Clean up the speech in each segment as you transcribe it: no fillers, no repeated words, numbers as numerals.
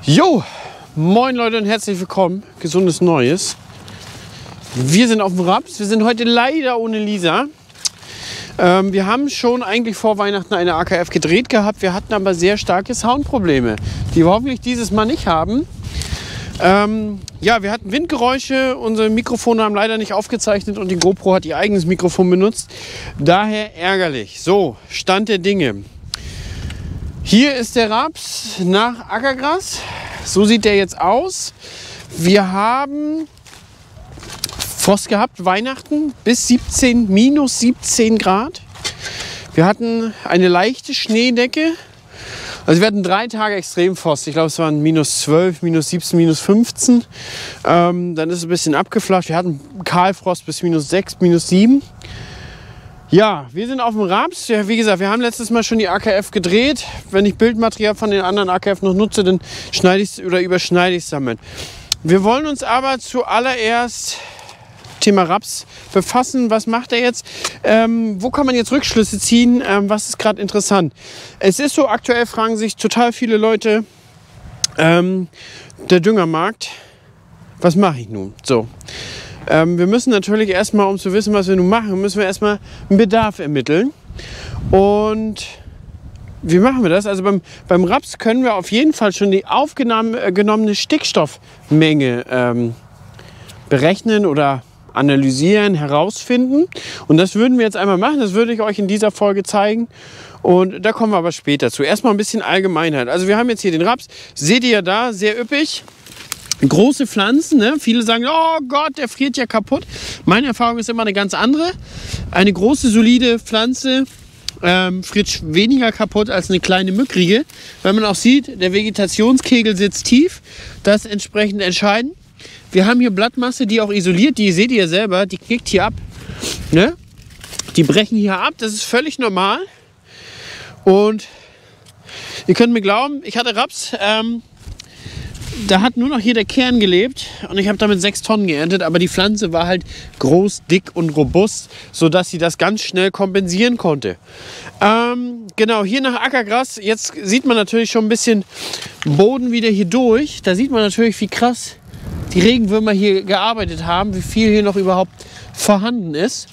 Jo, moin Leute und herzlich willkommen. Gesundes Neues. Wir sind auf dem Raps. Wir sind heute leider ohne Lisa. Wir haben schon eigentlich vor Weihnachten eine AKF gedreht gehabt. Wir hatten aber sehr starke Soundprobleme, die wir hoffentlich dieses Mal nicht haben. Ja, wir hatten Windgeräusche. Unsere Mikrofone haben leider nicht aufgezeichnet und die GoPro hat ihr eigenes Mikrofon benutzt. Daher ärgerlich. So, Stand der Dinge. Hier ist der Raps nach Ackergras. So sieht der jetzt aus. Wir haben Frost gehabt, Weihnachten bis minus 17 Grad. Wir hatten eine leichte Schneedecke. Also wir hatten 3 Tage Extremfrost. Ich glaube, es waren minus 12, minus 17, minus 15. Dann ist es ein bisschen abgeflacht. Wir hatten Kahlfrost bis minus 6, minus 7. Ja, wir sind auf dem Raps. Ja, wie gesagt, wir haben letztes Mal schon die AKF gedreht. Wenn ich Bildmaterial von den anderen AKF noch nutze, dann schneide ich es oder überschneide ich es damit. Wir wollen uns aber zuallererst Thema Raps befassen. Was macht er jetzt? Wo kann man jetzt Rückschlüsse ziehen? Was ist gerade interessant? Es ist so, aktuell fragen sich total viele Leute, der Düngermarkt, was mache ich nun? So. Wir müssen natürlich erstmal, um zu wissen, was wir nun machen, müssen wir erstmal einen Bedarf ermitteln. Und wie machen wir das? Also beim Raps können wir auf jeden Fall schon die aufgenommene Stickstoffmenge berechnen oder analysieren, herausfinden. Und das würden wir jetzt einmal machen. Das würde ich euch in dieser Folge zeigen. Und da kommen wir aber später zu. Erstmal ein bisschen Allgemeinheit. Also wir haben jetzt hier den Raps. Seht ihr ja da, sehr üppig. Große Pflanzen, ne? Viele sagen, oh Gott, der friert ja kaputt. Meine Erfahrung ist immer eine ganz andere. Eine große, solide Pflanze friert weniger kaputt als eine kleine mückrige. Weil man auch sieht, der Vegetationskegel sitzt tief. Das ist entsprechend entscheidend. Wir haben hier Blattmasse, die auch isoliert, die seht ihr ja selber, die knickt hier ab. Ne? Die brechen hier ab, das ist völlig normal. Und ihr könnt mir glauben, ich hatte Raps, da hat nur noch hier der Kern gelebt und ich habe damit 6 Tonnen geerntet, aber die Pflanze war halt groß, dick und robust, sodass sie das ganz schnell kompensieren konnte. Genau, hier nach Ackergras, jetzt sieht man natürlich schon ein bisschen Boden wieder hier durch. Da sieht man natürlich, wie krass die Regenwürmer hier gearbeitet haben, wie viel hier noch überhaupt vorhanden ist.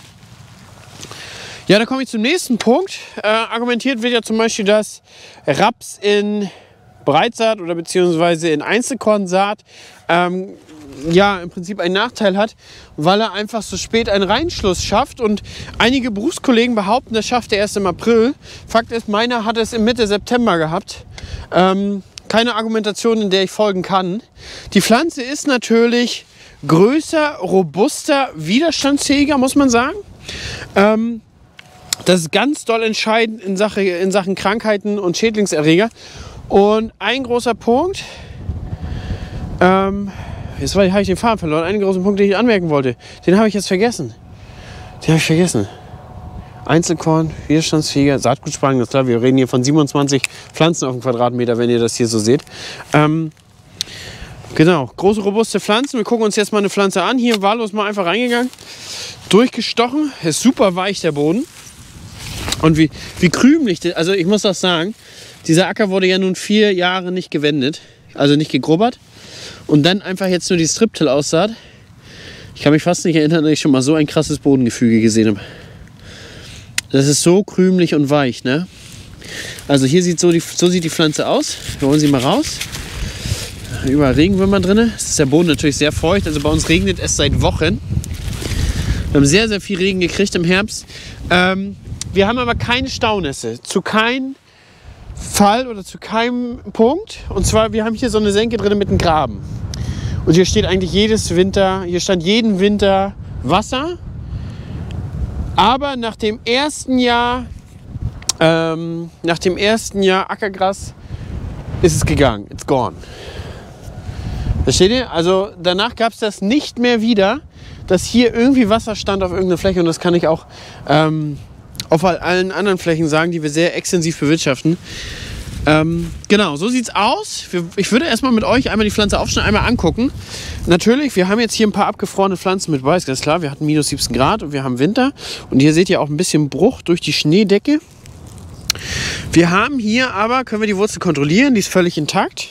Ja, da komme ich zum nächsten Punkt. Argumentiert wird ja zum Beispiel, dass Raps in Breitsaat oder beziehungsweise in Einzelkornsaat ja im Prinzip einen Nachteil hat, weil er einfach so spät einen Reinschluss schafft. Und einige Berufskollegen behaupten, das schafft er erst im April. Fakt ist, meiner hat es im Mitte September gehabt. Keine Argumentation, in der ich folgen kann. Die Pflanze ist natürlich größer, robuster, widerstandsfähiger, muss man sagen. Das ist ganz doll entscheidend in Sachen Krankheiten und Schädlingserreger. Und ein großer Punkt, jetzt habe ich den Faden verloren, einen großen Punkt, den ich anmerken wollte, den habe ich jetzt vergessen. Einzelkorn, widerstandsfähiger, Saatgutspannung, das ist klar, wir reden hier von 27 Pflanzen auf dem Quadratmeter, wenn ihr das hier so seht. Genau, große, robuste Pflanzen. Wir gucken uns jetzt mal eine Pflanze an. Hier wahllos mal einfach reingegangen, durchgestochen, ist super weich der Boden. Und wie krümelig, also ich muss das sagen, dieser Acker wurde ja nun 4 Jahre nicht gewendet, also nicht gegrubbert. Und dann einfach jetzt nur die Striptill aussaat. Ich kann mich fast nicht erinnern, dass ich schon mal so ein krasses Bodengefüge gesehen habe. Das ist so krümelig und weich, ne? Also hier so sieht die Pflanze aus. Wir holen sie mal raus. Überall Regenwürmer drin. Es ist der Boden natürlich sehr feucht. Also bei uns regnet es seit Wochen. Wir haben sehr, sehr viel Regen gekriegt im Herbst. Wir haben aber keine Staunässe. Zu keinem Fall oder zu keinem Punkt. Und zwar, wir haben hier so eine Senke drin mit einem Graben. Und hier steht eigentlich hier stand jeden Winter Wasser. Aber nach dem ersten Jahr Ackergras ist es gegangen. It's gone. Versteht ihr? Also danach gab es das nicht mehr wieder, dass hier irgendwie Wasser stand auf irgendeiner Fläche. Und das kann ich auch auf allen anderen Flächen sagen, die wir sehr extensiv bewirtschaften. Genau, so sieht's aus. Ich würde erstmal mit euch einmal die Pflanze aufschneiden, einmal angucken. Natürlich, wir haben jetzt hier ein paar abgefrorene Pflanzen mit Weiß, ganz klar. Wir hatten minus 17 Grad und wir haben Winter. Und hier seht ihr auch ein bisschen Bruch durch die Schneedecke. Wir haben hier aber, können wir die Wurzel kontrollieren, die ist völlig intakt.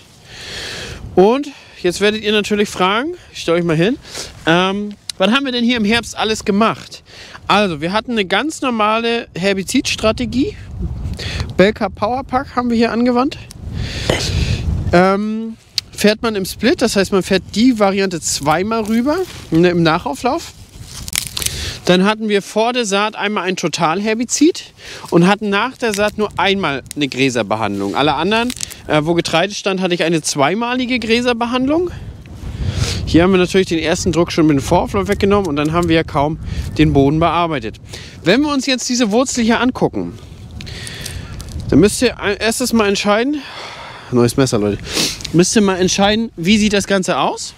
Und jetzt werdet ihr natürlich fragen, ich stelle euch mal hin, was haben wir denn hier im Herbst alles gemacht? Also, wir hatten eine ganz normale Herbizidstrategie. Belka Powerpack haben wir hier angewandt. Fährt man im Split, das heißt, man fährt die Variante zweimal rüber im Nachauflauf. Dann hatten wir vor der Saat einmal ein Totalherbizid und hatten nach der Saat nur einmal eine Gräserbehandlung. Alle anderen, wo Getreide stand, hatte ich eine zweimalige Gräserbehandlung. Hier haben wir natürlich den ersten Druck schon mit dem Vorauflauf weggenommen und dann haben wir ja kaum den Boden bearbeitet. Wenn wir uns jetzt diese Wurzel hier angucken, dann müsst ihr erstes mal entscheiden, neues Messer, Leute, müsst ihr mal entscheiden, wie sieht das Ganze aus?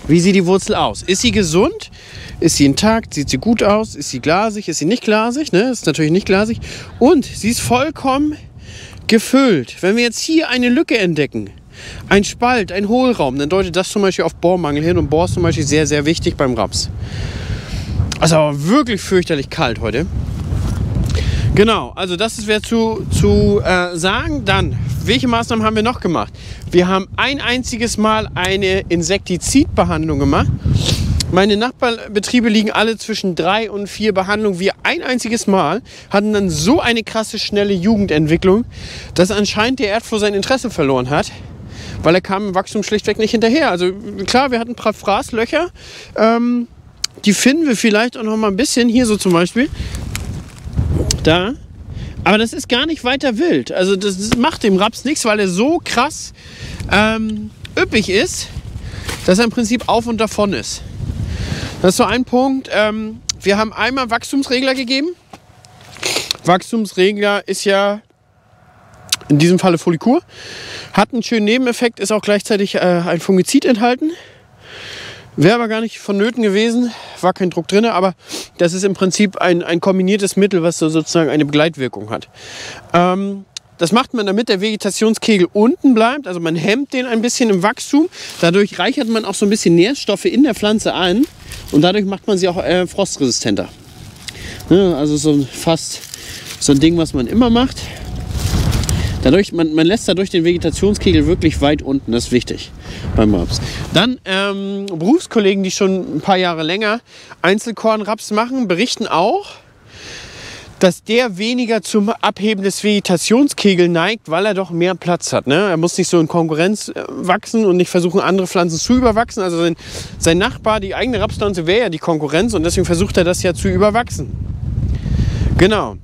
Wie sieht die Wurzel aus? Ist sie gesund? Ist sie intakt? Sieht sie gut aus? Ist sie glasig? Ist sie nicht glasig? Ne? Ist natürlich nicht glasig. Und sie ist vollkommen gefüllt. Wenn wir jetzt hier eine Lücke entdecken, ein Spalt, ein Hohlraum, dann deutet das zum Beispiel auf Bohrmangel hin. Und Bohr ist zum Beispiel sehr, sehr wichtig beim Raps. Also aber wirklich fürchterlich kalt heute. Genau, also das wäre zu sagen. Dann, welche Maßnahmen haben wir noch gemacht? Wir haben ein einziges Mal eine Insektizidbehandlung gemacht. Meine Nachbarbetriebe liegen alle zwischen 3 und 4 Behandlungen. Wir ein einziges Mal hatten dann so eine krasse, schnelle Jugendentwicklung, dass anscheinend der Erdfloh sein Interesse verloren hat, weil er kam im Wachstum schlichtweg nicht hinterher. Also klar, wir hatten ein paar Fraßlöcher, die finden wir vielleicht auch noch mal ein bisschen, hier so zum Beispiel, da. Aber das ist gar nicht weiter wild. Also das macht dem Raps nichts, weil er so krass üppig ist, dass er im Prinzip auf und davon ist. Das ist so ein Punkt. Wir haben einmal Wachstumsregler gegeben. Wachstumsregler ist ja in diesem Falle Folicur. Hat einen schönen Nebeneffekt, ist auch gleichzeitig ein Fungizid enthalten. Wäre aber gar nicht vonnöten gewesen, war kein Druck drin, aber das ist im Prinzip ein kombiniertes Mittel, was so sozusagen eine Begleitwirkung hat. Das macht man, damit der Vegetationskegel unten bleibt, also man hemmt den ein bisschen im Wachstum. Dadurch reichert man auch so ein bisschen Nährstoffe in der Pflanze ein und dadurch macht man sie auch frostresistenter. Also fast so ein Ding, was man immer macht. Dadurch, man lässt dadurch den Vegetationskegel wirklich weit unten, das ist wichtig beim Raps. Dann Berufskollegen, die schon ein paar Jahre länger Einzelkornraps machen, berichten auch, dass der weniger zum Abheben des Vegetationskegels neigt, weil er doch mehr Platz hat. Ne? Er muss nicht so in Konkurrenz wachsen und nicht versuchen, andere Pflanzen zu überwachsen. Also sein Nachbar, die eigene Rapspflanze, wäre ja die Konkurrenz und deswegen versucht er das ja zu überwachsen. Genau.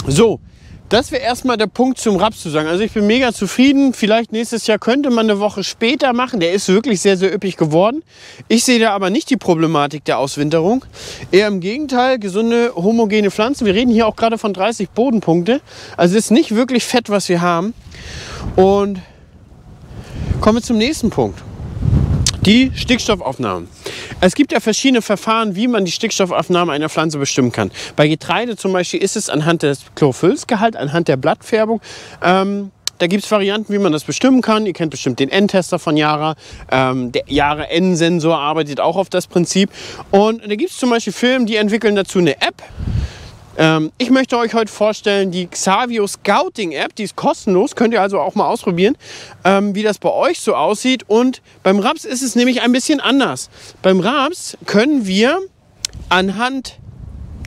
So, das wäre erstmal der Punkt zum Raps zu sagen. Also ich bin mega zufrieden. Vielleicht nächstes Jahr könnte man eine Woche später machen. Der ist wirklich sehr, sehr üppig geworden. Ich sehe da aber nicht die Problematik der Auswinterung. Eher im Gegenteil, gesunde, homogene Pflanzen. Wir reden hier auch gerade von 30 Bodenpunkte. Also es ist nicht wirklich fett, was wir haben. Und kommen wir zum nächsten Punkt. Die Stickstoffaufnahme. Es gibt ja verschiedene Verfahren, wie man die Stickstoffaufnahme einer Pflanze bestimmen kann. Bei Getreide zum Beispiel ist es anhand des Chlorophyllgehalts, anhand der Blattfärbung. Da gibt es Varianten, wie man das bestimmen kann. Ihr kennt bestimmt den N-Tester von Yara. Der Yara N-Sensor arbeitet auch auf das Prinzip. Und da gibt es zum Beispiel Firmen, die entwickeln dazu eine App. Ich möchte euch heute vorstellen die Xavio Scouting App, die ist kostenlos, könnt ihr also auch mal ausprobieren, wie das bei euch so aussieht. Und beim Raps ist es nämlich ein bisschen anders. Beim Raps können wir anhand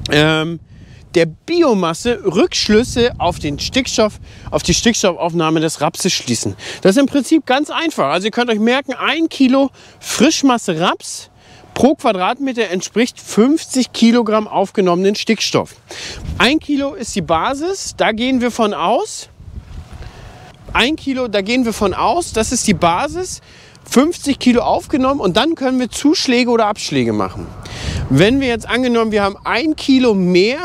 der Biomasse Rückschlüsse auf den Stickstoff, auf die Stickstoffaufnahme des Rapses schließen. Das ist im Prinzip ganz einfach. Also ihr könnt euch merken, 1 Kilo Frischmasse Raps pro Quadratmeter entspricht 50 Kilogramm aufgenommenen Stickstoff. 1 Kilo ist die Basis, da gehen wir von aus. 1 Kilo, da gehen wir von aus, das ist die Basis. 50 Kilo aufgenommen und dann können wir Zuschläge oder Abschläge machen. Wenn wir jetzt angenommen, wir haben 1 Kilo mehr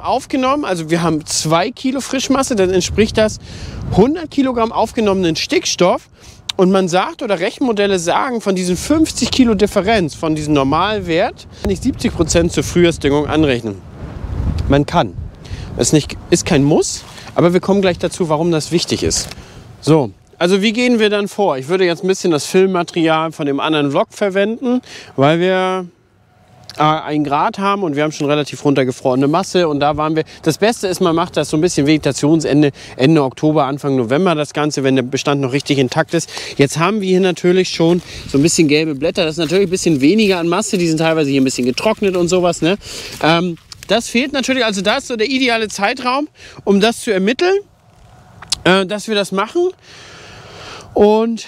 aufgenommen, also wir haben 2 Kilo Frischmasse, dann entspricht das 100 Kilogramm aufgenommenen Stickstoff. Und man sagt, oder Rechenmodelle sagen, von diesen 50 Kilo Differenz, von diesem Normalwert, kann ich 70% zur Frühjahrsdüngung anrechnen. Man kann. Es ist kein Muss, aber wir kommen gleich dazu, warum das wichtig ist. So, also wie gehen wir dann vor? Ich würde jetzt ein bisschen das Filmmaterial von dem anderen Vlog verwenden, weil wir 1 Grad haben und wir haben schon relativ runtergefrorene Masse und da waren wir. Das Beste ist, man macht das so ein bisschen Vegetationsende, Ende Oktober, Anfang November das Ganze, wenn der Bestand noch richtig intakt ist. Jetzt haben wir hier natürlich schon so ein bisschen gelbe Blätter, das ist natürlich ein bisschen weniger an Masse, die sind teilweise hier ein bisschen getrocknet und sowas, ne? Das fehlt natürlich, also da ist so der ideale Zeitraum, um das zu ermitteln, dass wir das machen. Und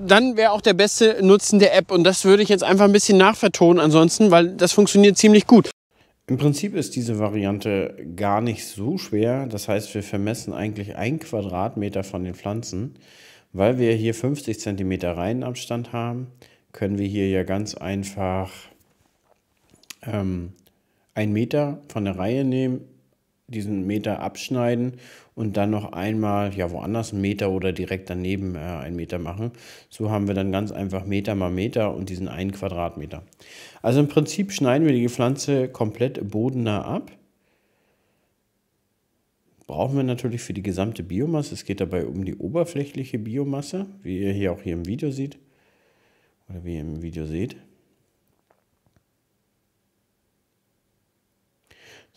dann wäre auch der beste Nutzen der App. Und das würde ich jetzt einfach ein bisschen nachvertonen ansonsten, weil das funktioniert ziemlich gut. Im Prinzip ist diese Variante gar nicht so schwer. Das heißt, wir vermessen eigentlich 1 Quadratmeter von den Pflanzen. Weil wir hier 50 cm Reihenabstand haben, können wir hier ja ganz einfach 1 Meter von der Reihe nehmen, diesen Meter abschneiden und dann noch einmal, ja woanders 1 Meter oder direkt daneben 1 Meter machen. So haben wir dann ganz einfach Meter mal Meter und diesen 1 Quadratmeter. Also im Prinzip schneiden wir die Pflanze komplett bodennah ab. Brauchen wir natürlich für die gesamte Biomasse. Es geht dabei um die oberflächliche Biomasse, wie ihr hier auch hier im Video seht. Oder wie ihr im Video seht.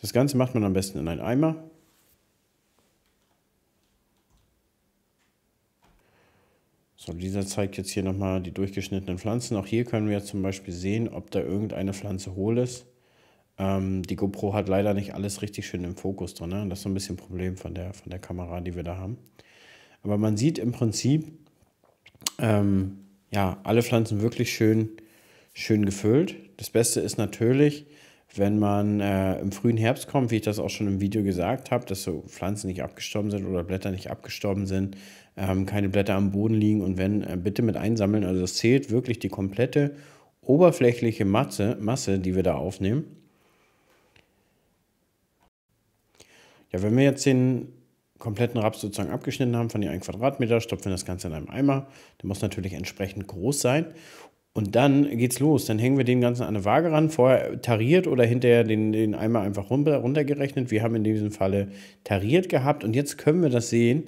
Das Ganze macht man am besten in einen Eimer. So, dieser zeigt jetzt hier nochmal die durchgeschnittenen Pflanzen. Auch hier können wir jetzt zum Beispiel sehen, ob da irgendeine Pflanze hohl ist. Die GoPro hat leider nicht alles richtig schön im Fokus drin, ne? Das ist so ein bisschen ein Problem von der Kamera, die wir da haben. Aber man sieht im Prinzip, ja, alle Pflanzen wirklich schön gefüllt. Das Beste ist natürlich, wenn man im frühen Herbst kommt, wie ich das auch schon im Video gesagt habe, dass so Pflanzen nicht abgestorben sind oder Blätter nicht abgestorben sind, keine Blätter am Boden liegen und wenn, bitte mit einsammeln. Also das zählt wirklich die komplette oberflächliche Masse, die wir da aufnehmen. Ja, wenn wir jetzt den kompletten Raps sozusagen abgeschnitten haben von den 1 Quadratmeter, stopfen wir das Ganze in einem Eimer. Der muss natürlich entsprechend groß sein. Und dann geht's los. Dann hängen wir den Ganzen an eine Waage ran, vorher tariert oder hinterher den Eimer einfach runtergerechnet. Wir haben in diesem Falle tariert gehabt und jetzt können wir das sehen.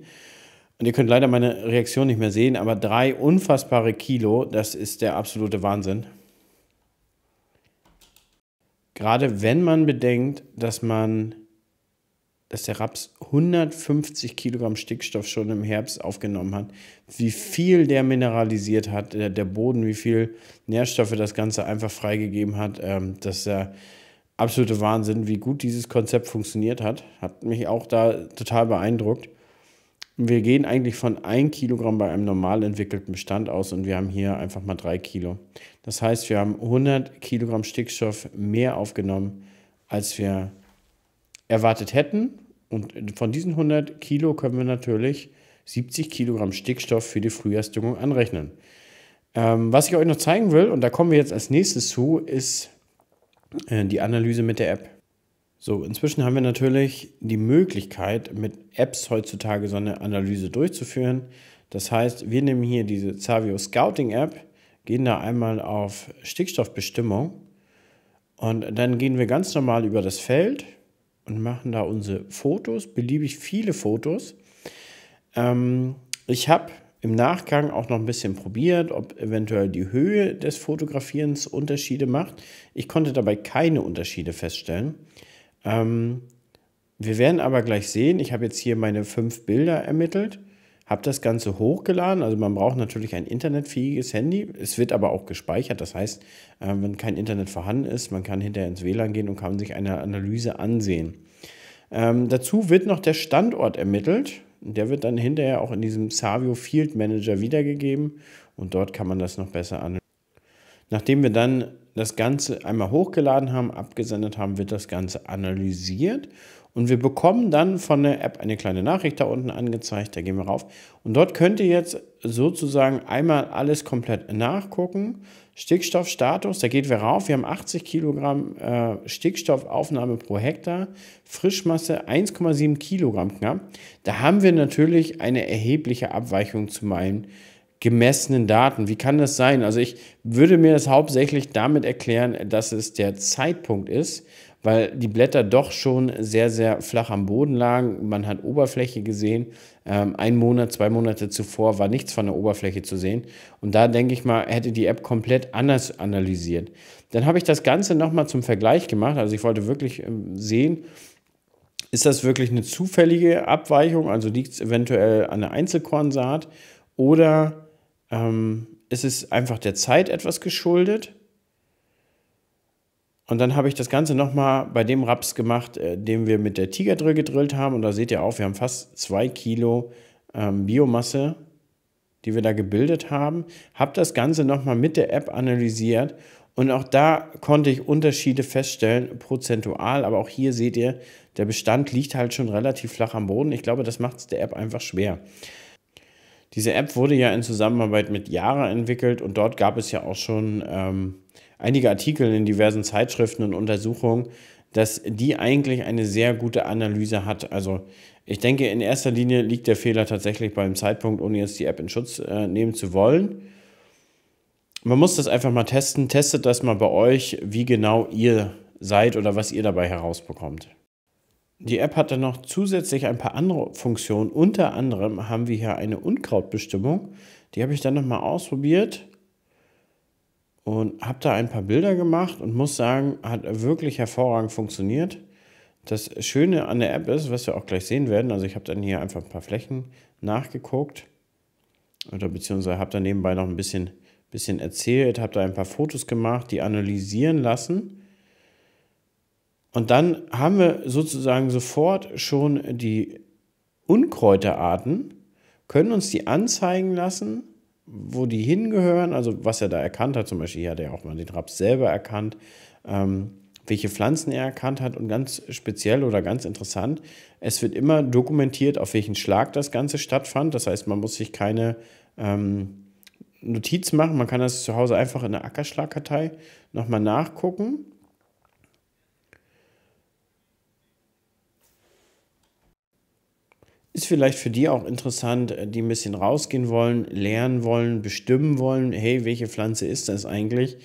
Und ihr könnt leider meine Reaktion nicht mehr sehen, aber 3 unfassbare Kilo, das ist der absolute Wahnsinn. Gerade wenn man bedenkt, dass der Raps 150 Kilogramm Stickstoff schon im Herbst aufgenommen hat, wie viel der mineralisiert hat, der Boden, wie viel Nährstoffe das Ganze einfach freigegeben hat, das ist der absolute Wahnsinn, wie gut dieses Konzept funktioniert hat. Hat mich auch da total beeindruckt. Wir gehen eigentlich von 1 Kilogramm bei einem normal entwickelten Bestand aus und wir haben hier einfach mal 3 Kilo. Das heißt, wir haben 100 Kilogramm Stickstoff mehr aufgenommen, als wir erwartet hätten. Und von diesen 100 Kilo können wir natürlich 70 Kilogramm Stickstoff für die Frühjahrsdüngung anrechnen. Was ich euch noch zeigen will, und da kommen wir jetzt als nächstes zu, ist die Analyse mit der App. So, inzwischen haben wir natürlich die Möglichkeit, mit Apps heutzutage so eine Analyse durchzuführen. Das heißt, wir nehmen hier diese Zavio Scouting App, gehen da einmal auf Stickstoffbestimmung und dann gehen wir ganz normal über das Feld und machen da unsere Fotos, beliebig viele Fotos. Ich habe im Nachgang auch noch ein bisschen probiert, ob eventuell die Höhe des Fotografierens Unterschiede macht. Ich konnte dabei keine Unterschiede feststellen. Wir werden aber gleich sehen, ich habe jetzt hier meine 5 Bilder ermittelt, habe das Ganze hochgeladen. Also man braucht natürlich ein internetfähiges Handy. Es wird aber auch gespeichert. Das heißt, wenn kein Internet vorhanden ist, man kann hinterher ins WLAN gehen und kann sich eine Analyse ansehen. Dazu wird noch der Standort ermittelt. Der wird dann hinterher auch in diesem Zavio Field Manager wiedergegeben. Und dort kann man das noch besser analysieren. Nachdem wir dann das Ganze einmal hochgeladen haben, abgesendet haben, wird das Ganze analysiert. Und wir bekommen dann von der App eine kleine Nachricht da unten angezeigt, da gehen wir rauf. Und dort könnt ihr jetzt sozusagen einmal alles komplett nachgucken. Stickstoffstatus, da geht wir rauf. Wir haben 80 Kilogramm Stickstoffaufnahme pro Hektar, Frischmasse 1,7 Kilogramm knapp. Da haben wir natürlich eine erhebliche Abweichung zu meinen gemessenen Daten. Wie kann das sein? Also ich würde mir das hauptsächlich damit erklären, dass es der Zeitpunkt ist, weil die Blätter doch schon sehr, sehr flach am Boden lagen. Man hat Oberfläche gesehen. 1 Monat, 2 Monate zuvor war nichts von der Oberfläche zu sehen. Und da denke ich mal, hätte die App komplett anders analysiert. Dann habe ich das Ganze nochmal zum Vergleich gemacht. Also ich wollte wirklich sehen, ist das wirklich eine zufällige Abweichung? Also liegt es eventuell an der Einzelkornsaat? Oder ist es einfach der Zeit etwas geschuldet? Und dann habe ich das Ganze nochmal bei dem Raps gemacht, den wir mit der Tigerdrill gedrillt haben. Und da seht ihr auch, wir haben fast 2 Kilo Biomasse, die wir da gebildet haben. Habe das Ganze nochmal mit der App analysiert. Und auch da konnte ich Unterschiede feststellen, prozentual. Aber auch hier seht ihr, der Bestand liegt halt schon relativ flach am Boden. Ich glaube, das macht es der App einfach schwer. Diese App wurde ja in Zusammenarbeit mit Yara entwickelt. Und dort gab es ja auch schon einige Artikel in diversen Zeitschriften und Untersuchungen, dass die eigentlich eine sehr gute Analyse hat. Also ich denke, in erster Linie liegt der Fehler tatsächlich beim Zeitpunkt, ohne jetzt die App in Schutz nehmen zu wollen. Man muss das einfach mal testen. Testet das mal bei euch, wie genau ihr seid oder was ihr dabei herausbekommt. Die App hat dann noch zusätzlich ein paar andere Funktionen. Unter anderem haben wir hier eine Unkrautbestimmung. Die habe ich dann nochmal ausprobiert und habe da ein paar Bilder gemacht und muss sagen, hat wirklich hervorragend funktioniert. Das Schöne an der App ist, was wir auch gleich sehen werden, also ich habe dann hier einfach ein paar Flächen nachgeguckt oder beziehungsweise habe da nebenbei noch ein bisschen erzählt, habe da ein paar Fotos gemacht, die analysieren lassen. Und dann haben wir sozusagen sofort schon die Unkräuterarten, können uns die anzeigen lassen, wo die hingehören, also was er da erkannt hat, zum Beispiel hier hat er auch mal den Raps selber erkannt, welche Pflanzen er erkannt hat und ganz speziell oder ganz interessant, es wird immer dokumentiert, auf welchen Schlag das Ganze stattfand, das heißt, man muss sich keine Notiz machen, man kann das zu Hause einfach in der Ackerschlagkartei nochmal nachgucken. Ist vielleicht für die auch interessant, die ein bisschen rausgehen wollen, lernen wollen, bestimmen wollen, hey, welche Pflanze ist das eigentlich?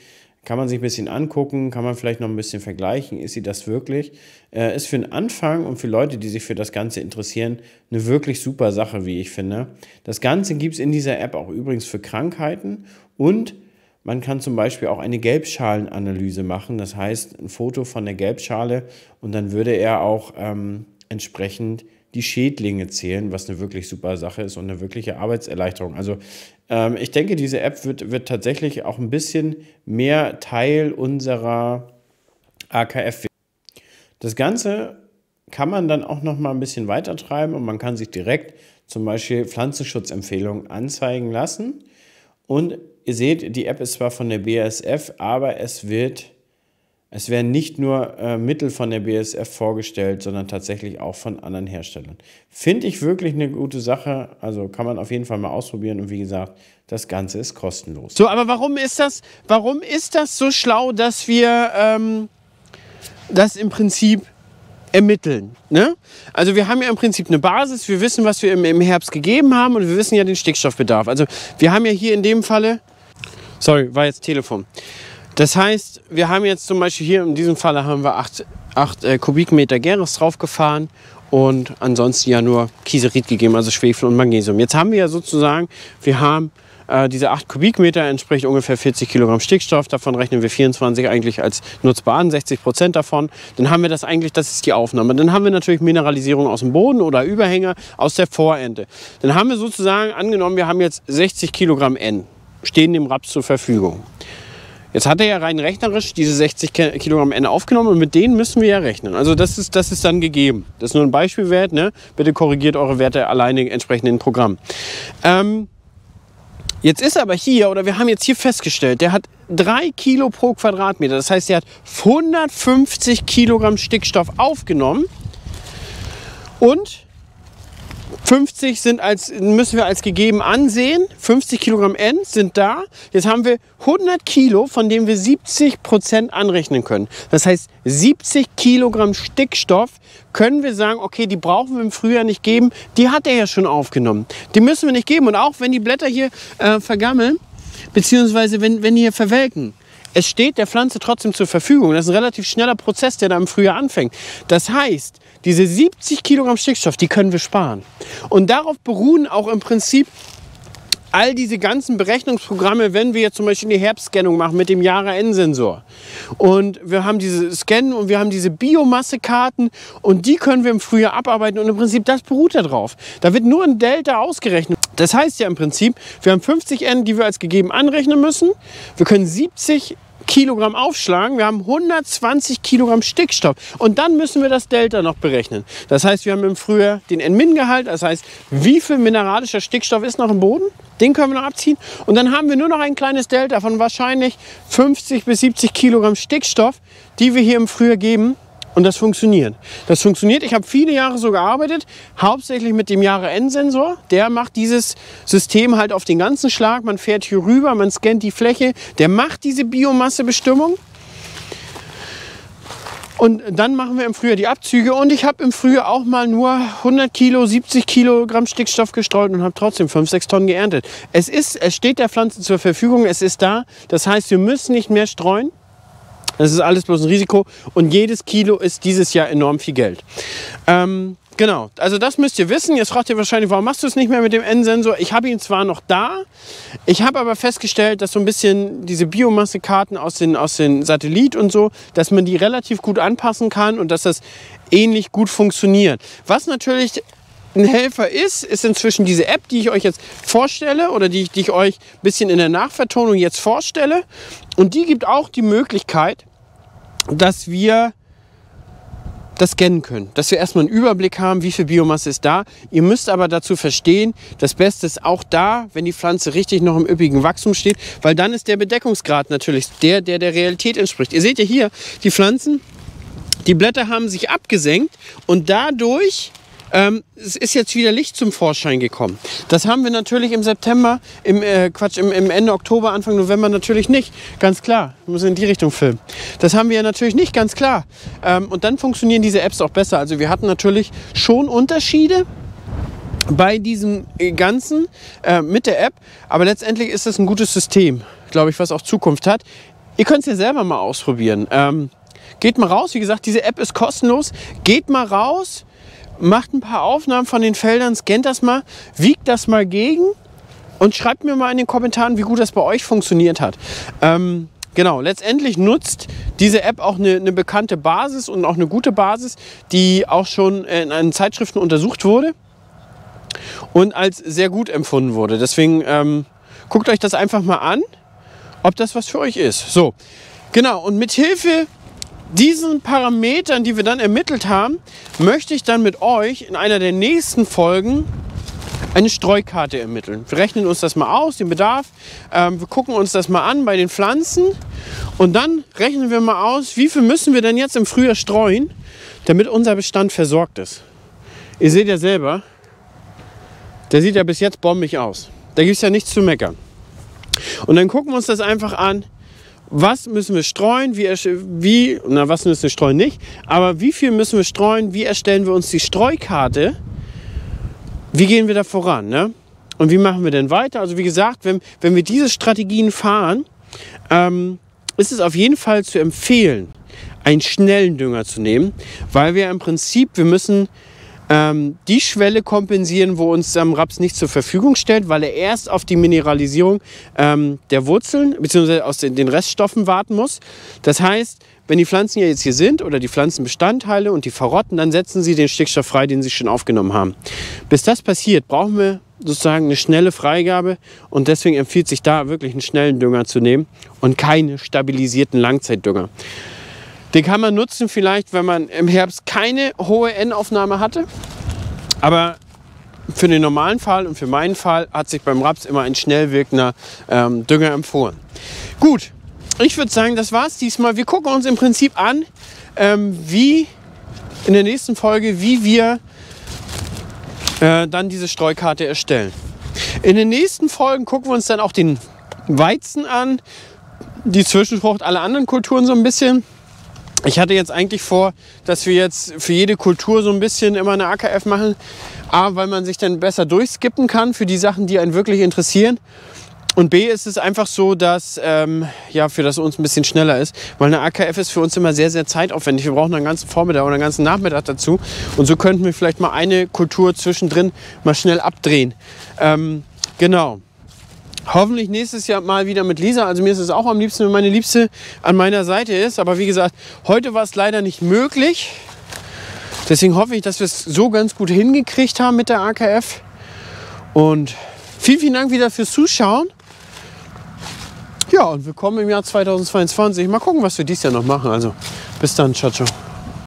Kann man sich ein bisschen angucken, kann man vielleicht noch ein bisschen vergleichen, ist sie das wirklich? Ist für den Anfang und für Leute, die sich für das Ganze interessieren, eine wirklich super Sache, wie ich finde. Das Ganze gibt es in dieser App auch übrigens für Krankheiten und man kann zum Beispiel auch eine Gelbschalenanalyse machen, das heißt ein Foto von der Gelbschale und dann würde er auch entsprechend die Schädlinge zählen, was eine wirklich super Sache ist und eine wirkliche Arbeitserleichterung. Also ich denke, diese App wird tatsächlich auch ein bisschen mehr Teil unserer AKF. Das Ganze kann man dann auch noch mal ein bisschen weiter treiben und man kann sich direkt zum Beispiel Pflanzenschutzempfehlungen anzeigen lassen. Und ihr seht, die App ist zwar von der BASF, aber es werden nicht nur Mittel von der BASF vorgestellt, sondern tatsächlich auch von anderen Herstellern. Finde ich wirklich eine gute Sache, also kann man auf jeden Fall mal ausprobieren und wie gesagt, das Ganze ist kostenlos. So, aber warum ist das so schlau, dass wir das im Prinzip ermitteln? Ne? Also wir haben ja im Prinzip eine Basis, wir wissen, was wir im Herbst gegeben haben und wir wissen ja den Stickstoffbedarf. Also wir haben ja hier in dem Falle, sorry, war jetzt Telefon. Das heißt, wir haben jetzt zum Beispiel hier in diesem Falle haben wir 8 Kubikmeter Gäres draufgefahren und ansonsten ja nur Kieserit gegeben, also Schwefel und Magnesium. Jetzt haben wir ja sozusagen, diese 8 Kubikmeter entspricht ungefähr 40 Kilogramm Stickstoff, davon rechnen wir 24 eigentlich als nutzbar an, 60% davon. Dann haben wir das eigentlich, das ist die Aufnahme. Dann haben wir natürlich Mineralisierung aus dem Boden oder Überhänge aus der Vorernte. Dann haben wir sozusagen angenommen, wir haben jetzt 60 Kilogramm N, stehen dem Raps zur Verfügung. Jetzt hat er ja rein rechnerisch diese 60 Kilogramm N aufgenommen und mit denen müssen wir ja rechnen. Also das ist dann gegeben. Das ist nur ein Beispielwert. Ne? Bitte korrigiert eure Werte alleine entsprechend in Programm. Jetzt ist aber hier, oder wir haben jetzt hier festgestellt, der hat 3 Kilo pro Quadratmeter. Das heißt, er hat 150 Kilogramm Stickstoff aufgenommen und 50 müssen wir als gegeben ansehen. 50 Kilogramm N sind da. Jetzt haben wir 100 Kilo, von denen wir 70% anrechnen können. Das heißt, 70 Kilogramm Stickstoff können wir sagen, okay, die brauchen wir im Frühjahr nicht geben. Die hat er ja schon aufgenommen. Die müssen wir nicht geben. Und auch wenn die Blätter hier vergammeln, beziehungsweise wenn die hier verwelken, es steht der Pflanze trotzdem zur Verfügung. Das ist ein relativ schneller Prozess, der da im Frühjahr anfängt. Das heißt, diese 70 Kilogramm Stickstoff, die können wir sparen. Und darauf beruhen auch im Prinzip all diese ganzen Berechnungsprogramme, wenn wir jetzt zum Beispiel eine Herbstscannung machen mit dem Jahre-N-Sensor. Und wir haben diese Scannen und wir haben diese Biomassekarten und die können wir im Frühjahr abarbeiten und im Prinzip das beruht darauf. Da wird nur ein Delta ausgerechnet. Das heißt ja im Prinzip, wir haben 50 N, die wir als gegeben anrechnen müssen. Wir können 70 Kilogramm aufschlagen, wir haben 120 Kilogramm Stickstoff und dann müssen wir das Delta noch berechnen. Das heißt, wir haben im Frühjahr den N-Min-Gehalt, das heißt, wie viel mineralischer Stickstoff ist noch im Boden, den können wir noch abziehen und dann haben wir nur noch ein kleines Delta von wahrscheinlich 50 bis 70 Kilogramm Stickstoff, die wir hier im Frühjahr geben. Und das funktioniert. Das funktioniert. Ich habe viele Jahre so gearbeitet, hauptsächlich mit dem Jahre-N-Sensor. Der macht dieses System halt auf den ganzen Schlag. Man fährt hier rüber, man scannt die Fläche. Der macht diese Biomassebestimmung. Und dann machen wir im Frühjahr die Abzüge. Und ich habe im Frühjahr auch mal nur 100 Kilo, 70 Kilogramm Stickstoff gestreut und habe trotzdem 5, 6 Tonnen geerntet. Es steht der Pflanze zur Verfügung, es ist da. Das heißt, wir müssen nicht mehr streuen. Das ist alles bloß ein Risiko und jedes Kilo ist dieses Jahr enorm viel Geld. Genau, also das müsst ihr wissen. Jetzt fragt ihr wahrscheinlich, warum machst du es nicht mehr mit dem N-Sensor? Ich habe ihn zwar noch da, ich habe aber festgestellt, dass so ein bisschen diese Biomassekarten aus den Satellit und so, dass man die relativ gut anpassen kann und dass das ähnlich gut funktioniert. Was natürlich ein Helfer ist inzwischen diese App, die ich euch jetzt vorstelle oder die ich euch ein bisschen in der Nachvertonung jetzt vorstelle. Und die gibt auch die Möglichkeit, dass wir das scannen können. Dass wir erstmal einen Überblick haben, wie viel Biomasse ist da. Ihr müsst aber dazu verstehen, das Beste ist auch da, wenn die Pflanze richtig noch im üppigen Wachstum steht, weil dann ist der Bedeckungsgrad natürlich der Realität entspricht. Ihr seht ja hier, die Pflanzen, die Blätter haben sich abgesenkt und dadurch es ist jetzt wieder Licht zum Vorschein gekommen. Das haben wir natürlich im September, im Ende Oktober, Anfang November natürlich nicht. Ganz klar, wir müssen in die Richtung filmen. Das haben wir ja natürlich nicht, ganz klar. Und dann funktionieren diese Apps auch besser. Also wir hatten natürlich schon Unterschiede bei diesem Ganzen mit der App. Aber letztendlich ist es ein gutes System, glaube ich, was auch Zukunft hat. Ihr könnt es ja selber mal ausprobieren. Geht mal raus, wie gesagt, diese App ist kostenlos. Geht mal raus. Macht ein paar Aufnahmen von den Feldern, scannt das mal, wiegt das mal gegen und schreibt mir mal in den Kommentaren, wie gut das bei euch funktioniert hat. Genau, letztendlich nutzt diese App auch eine bekannte Basis und auch eine gute Basis, die auch schon in Zeitschriften untersucht wurde und als sehr gut empfunden wurde. Deswegen guckt euch das einfach mal an, ob das was für euch ist. So, genau, und mit Hilfe diesen Parametern, die wir dann ermittelt haben, möchte ich dann mit euch in einer der nächsten Folgen eine Streukarte ermitteln. Wir rechnen uns das mal aus, den Bedarf. Wir gucken uns das mal an bei den Pflanzen und dann rechnen wir mal aus, wie viel müssen wir denn jetzt im Frühjahr streuen, damit unser Bestand versorgt ist. Ihr seht ja selber, der sieht ja bis jetzt bombig aus. Da gibt es ja nichts zu meckern. Und dann gucken wir uns das einfach an. Was müssen wir streuen, was müssen wir streuen nicht, aber wie viel müssen wir streuen, wie erstellen wir uns die Streukarte, wie gehen wir da voran, ne? Und wie machen wir denn weiter? Also wie gesagt, wenn wir diese Strategien fahren, ist es auf jeden Fall zu empfehlen, einen schnellen Dünger zu nehmen, weil wir im Prinzip, wir müssen die Schwelle kompensieren, wo uns Raps nicht zur Verfügung stellt, weil er erst auf die Mineralisierung der Wurzeln bzw. aus den Reststoffen warten muss. Das heißt, wenn die Pflanzen ja jetzt hier sind oder die Pflanzenbestandteile und die verrotten, dann setzen sie den Stickstoff frei, den sie schon aufgenommen haben. Bis das passiert, brauchen wir sozusagen eine schnelle Freigabe und deswegen empfiehlt sich da wirklich einen schnellen Dünger zu nehmen und keine stabilisierten Langzeitdünger. Den kann man nutzen vielleicht, wenn man im Herbst keine hohe N-Aufnahme hatte. Aber für den normalen Fall und für meinen Fall hat sich beim Raps immer ein schnell wirkender Dünger empfohlen. Gut, ich würde sagen, das war's diesmal. Wir gucken uns im Prinzip an, wie in der nächsten Folge, wie wir dann diese Streukarte erstellen. In den nächsten Folgen gucken wir uns dann auch den Weizen an, die Zwischenfrucht, alle anderen Kulturen so ein bisschen. Ich hatte jetzt eigentlich vor, dass wir jetzt für jede Kultur so ein bisschen immer eine AKF machen. A, weil man sich dann besser durchskippen kann für die Sachen, die einen wirklich interessieren. Und B ist es einfach so, dass für das uns ein bisschen schneller ist, weil eine AKF ist für uns immer sehr, sehr zeitaufwendig. Wir brauchen einen ganzen Vormittag oder einen ganzen Nachmittag dazu. Und so könnten wir vielleicht mal eine Kultur zwischendrin mal schnell abdrehen. Genau. Hoffentlich nächstes Jahr mal wieder mit Lisa. Also mir ist es auch am liebsten, wenn meine Liebste an meiner Seite ist. Aber wie gesagt, heute war es leider nicht möglich. Deswegen hoffe ich, dass wir es so ganz gut hingekriegt haben mit der AKF. Und vielen, vielen Dank wieder fürs Zuschauen. Ja, und willkommen im Jahr 2022. Mal gucken, was wir dieses Jahr noch machen. Also bis dann, ciao, ciao.